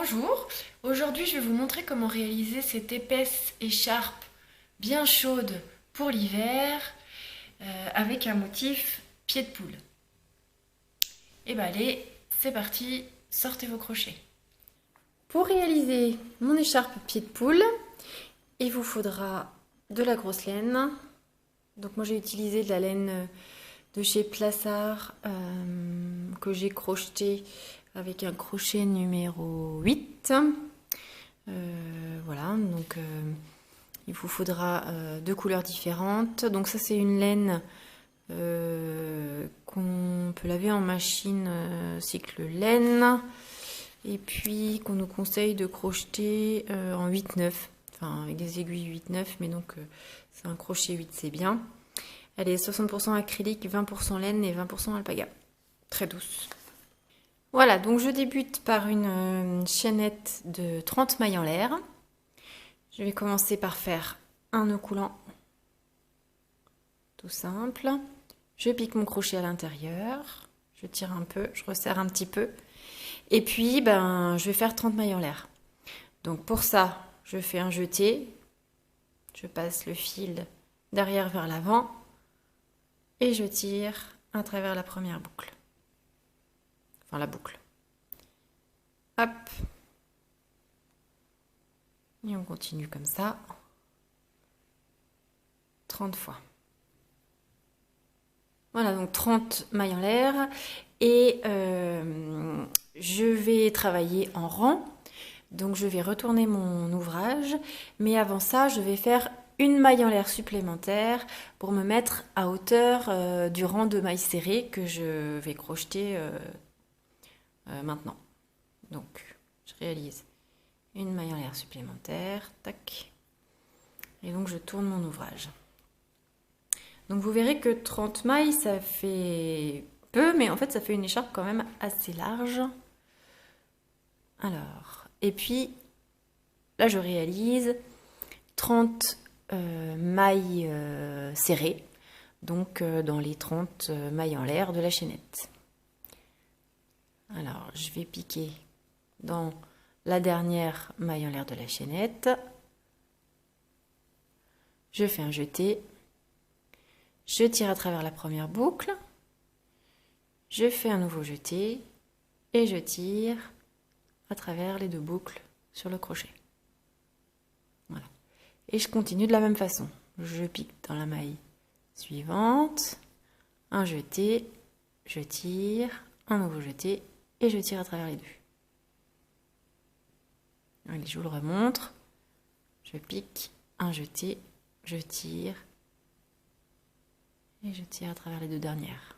Bonjour, aujourd'hui je vais vous montrer comment réaliser cette épaisse écharpe bien chaude pour l'hiver avec un motif pied de poule. Et ben allez, c'est parti, sortez vos crochets. Pour réaliser mon écharpe pied de poule, il vous faudra de la grosse laine. Donc moi j'ai utilisé de la laine de chez Plassard que j'ai crocheté avec un crochet numéro 8. Voilà, donc il vous faudra deux couleurs différentes. Donc ça c'est une laine qu'on peut laver en machine cycle laine et puis qu'on nous conseille de crocheter en 8-9, enfin avec des aiguilles 8-9, mais donc c'est un crochet 8, c'est bien. Elle est 60% acrylique, 20% laine et 20% alpaga. Très douce. Voilà, donc je débute par une chaînette de 30 mailles en l'air. Je vais commencer par faire un nœud coulant, tout simple. Je pique mon crochet à l'intérieur, je tire un peu, je resserre un petit peu. Et puis, je vais faire 30 mailles en l'air. Donc pour ça, je fais un jeté, je passe le fil d'arrière vers l'avant et je tire à travers la première boucle. Enfin la boucle. Hop. Et on continue comme ça. 30 fois. Voilà, donc 30 mailles en l'air. Et je vais travailler en rang. Donc je vais retourner mon ouvrage. Mais avant ça, je vais faire une maille en l'air supplémentaire pour me mettre à hauteur du rang de mailles serrées que je vais crocheter maintenant. Donc je réalise une maille en l'air supplémentaire, tac, et donc je tourne mon ouvrage. Donc vous verrez que 30 mailles ça fait peu, mais en fait ça fait une écharpe quand même assez large. Alors, et puis là je réalise 30 mailles serrées, donc dans les 30 mailles en l'air de la chaînette. Alors je vais piquer dans la dernière maille en l'air de la chaînette, je fais un jeté, je tire à travers la première boucle, je fais un nouveau jeté et je tire à travers les deux boucles sur le crochet. Voilà. Et je continue de la même façon. Je pique dans la maille suivante, un jeté, je tire, un nouveau jeté et je tire à travers les deux. Allez, je vous le remontre. Je pique, un jeté, je tire et je tire à travers les deux dernières.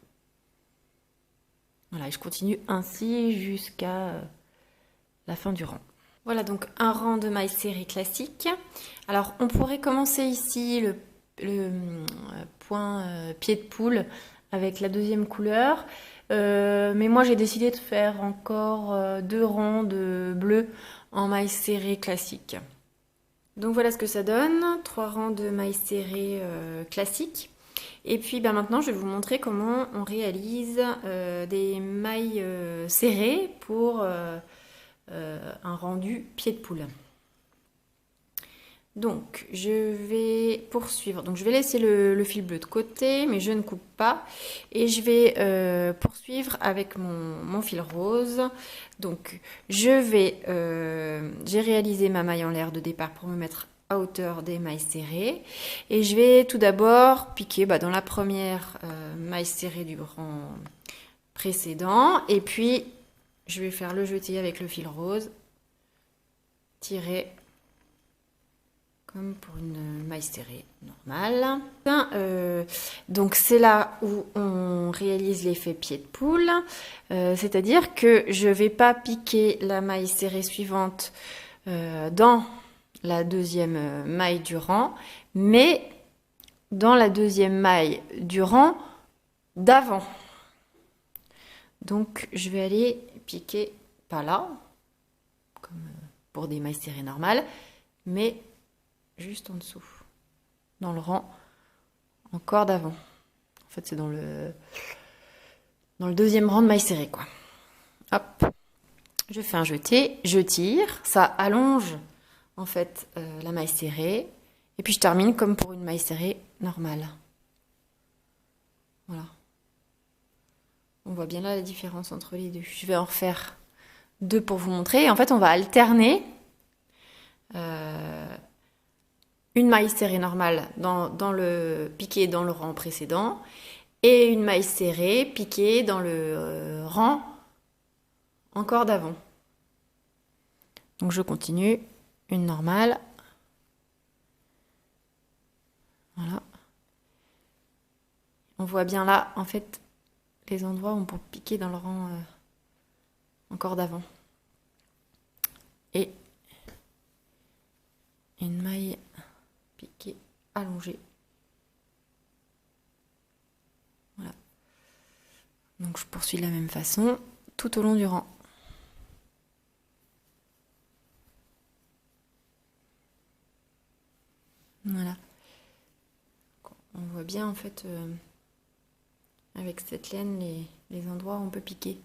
Voilà, et je continue ainsi jusqu'à la fin du rang. Voilà donc un rang de mailles serrées classique. Alors on pourrait commencer ici le point pied de poule avec la deuxième couleur. Mais moi j'ai décidé de faire encore deux rangs de bleu en mailles serrées classiques. Donc voilà ce que ça donne, 3 rangs de mailles serrées classiques. Et puis maintenant je vais vous montrer comment on réalise des mailles serrées pour un rendu pied de poule. Donc je vais poursuivre, donc je vais laisser le fil bleu de côté, mais je ne coupe pas. Et je vais poursuivre avec mon fil rose. Donc j'ai réalisé ma maille en l'air de départ pour me mettre à hauteur des mailles serrées. Et je vais tout d'abord piquer dans la première maille serrée du rang précédent. Et puis je vais faire le jeté avec le fil rose, tirer comme pour une maille serrée normale. Donc c'est là où on réalise l'effet pied de poule, c'est-à-dire que je ne vais pas piquer la maille serrée suivante dans la deuxième maille du rang, mais dans la deuxième maille du rang d'avant. Donc je vais aller piquer pas là, comme pour des mailles serrées normales, mais juste en dessous, dans le rang encore d'avant. En fait, c'est dans le deuxième rang de mailles serrées, quoi. Hop. Je fais un jeté, je tire, ça allonge en fait la maille serrée. Et puis je termine comme pour une maille serrée normale. Voilà. On voit bien là la différence entre les deux. Je vais en refaire deux pour vous montrer. En fait, on va alterner une maille serrée normale dans le piqué dans le rang précédent et une maille serrée piquée dans le rang encore d'avant. Donc je continue, une normale. Voilà. On voit bien là, en fait, les endroits où on peut piquer dans le rang encore d'avant. Et une maille piquée allongée. Voilà. Donc je poursuis de la même façon tout au long du rang. Voilà. On voit bien en fait avec cette laine les endroits où on peut piquer.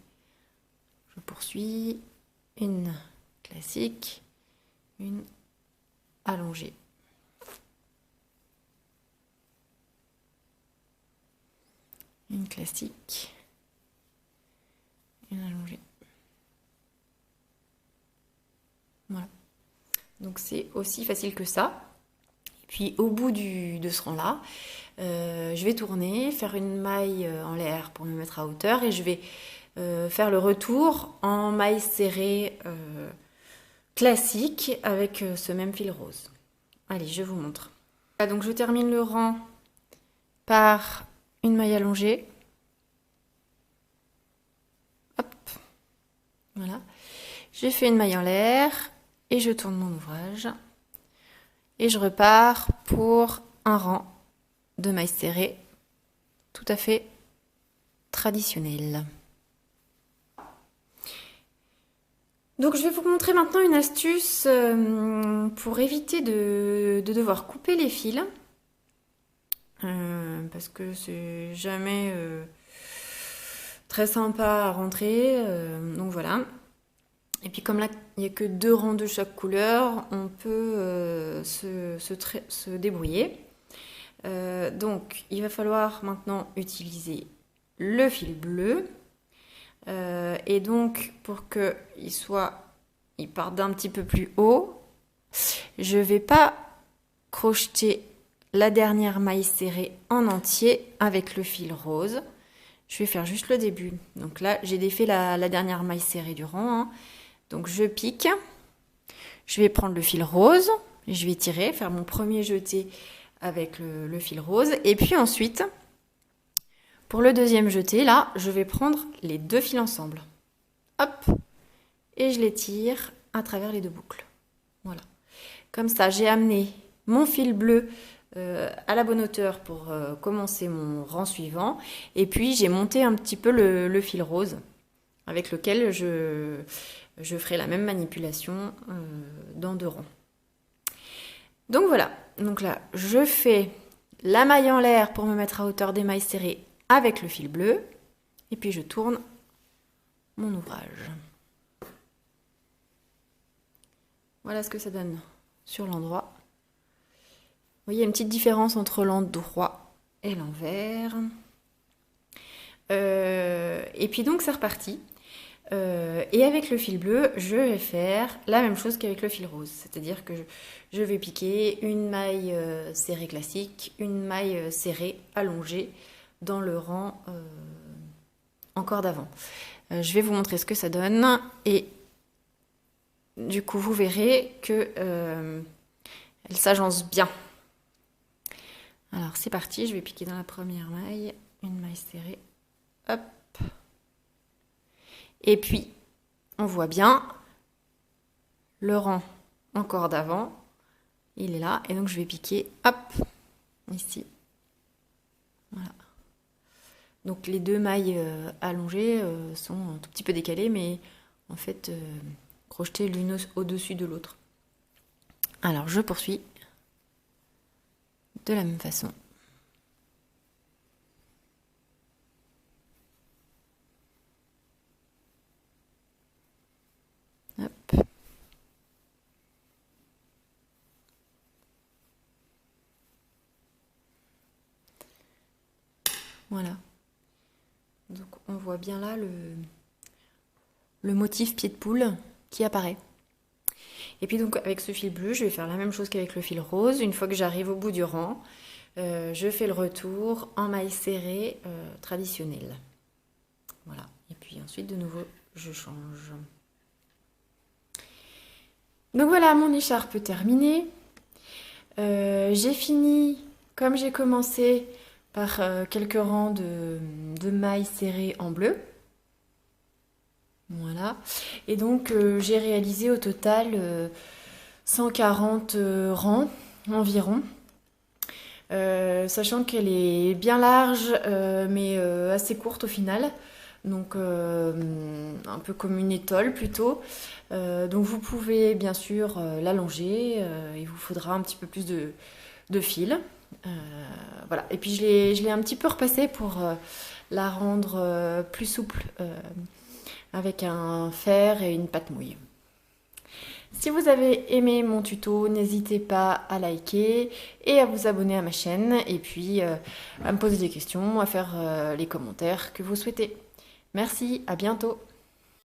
Je poursuis une classique, une allongée. Une classique, une allongée. Voilà. Donc c'est aussi facile que ça. Et puis au bout de ce rang-là, je vais tourner, faire une maille en l'air pour me mettre à hauteur et je vais faire le retour en maille serrée classique avec ce même fil rose. Allez, je vous montre. Donc je termine le rang par une maille allongée. Hop. Voilà. J'ai fait une maille en l'air et je tourne mon ouvrage. Et je repars pour un rang de mailles serrées tout à fait traditionnel. Donc je vais vous montrer maintenant une astuce pour éviter de devoir couper les fils. Parce que c'est jamais très sympa à rentrer. Donc voilà. Et puis comme là, il n'y a que 2 rangs de chaque couleur, on peut se débrouiller. Donc il va falloir maintenant utiliser le fil bleu. Et donc pour qu'il parte d'un petit peu plus haut, je ne vais pas crocheter la dernière maille serrée en entier avec le fil rose. Je vais faire juste le début. Donc là, j'ai défait la dernière maille serrée du rang. Hein. Donc je pique. Je vais prendre le fil rose. Je vais tirer, faire mon premier jeté avec le fil rose. Et puis ensuite, pour le deuxième jeté, là, je vais prendre les 2 fils ensemble. Hop. Et je les tire à travers les 2 boucles. Voilà. Comme ça, j'ai amené mon fil bleu à la bonne hauteur pour commencer mon rang suivant. Et puis, j'ai monté un petit peu le fil rose avec lequel je ferai la même manipulation dans 2 rangs. Donc voilà. Donc là, je fais la maille en l'air pour me mettre à hauteur des mailles serrées avec le fil bleu. Et puis, je tourne mon ouvrage. Voilà ce que ça donne sur l'endroit. Vous voyez, il y a une petite différence entre l'endroit et l'envers. Et puis donc, c'est reparti. Et avec le fil bleu, je vais faire la même chose qu'avec le fil rose. C'est-à-dire que je vais piquer une maille serrée classique, une maille serrée allongée dans le rang encore d'avant. Je vais vous montrer ce que ça donne. Et du coup, vous verrez que elle s'agence bien. Alors, c'est parti. Je vais piquer dans la première maille, une maille serrée. Hop. Et puis, on voit bien le rang encore d'avant. Il est là. Et donc, je vais piquer, hop, ici. Voilà. Donc, les 2 mailles allongées sont un tout petit peu décalées, mais en fait, crochetées l'une au-dessus de l'autre. Alors, je poursuis de la même façon. Voilà. Donc on voit bien là le motif pied de poule qui apparaît. Et puis donc avec ce fil bleu, je vais faire la même chose qu'avec le fil rose. Une fois que j'arrive au bout du rang, je fais le retour en maille serrée traditionnelle. Voilà. Et puis ensuite de nouveau, je change. Donc voilà, mon écharpe terminée. J'ai fini, comme j'ai commencé, par quelques rangs de mailles serrées en bleu. Voilà. Et donc j'ai réalisé au total 140 rangs environ. Sachant qu'elle est bien large mais assez courte au final. Donc un peu comme une étole plutôt. Donc vous pouvez bien sûr l'allonger. Il vous faudra un petit peu plus de fil. Voilà. Et puis je l'ai un petit peu repassée pour la rendre plus souple avec un fer et une pâte mouille. Si vous avez aimé mon tuto, n'hésitez pas à liker et à vous abonner à ma chaîne et puis à me poser des questions, à faire les commentaires que vous souhaitez. Merci, à bientôt.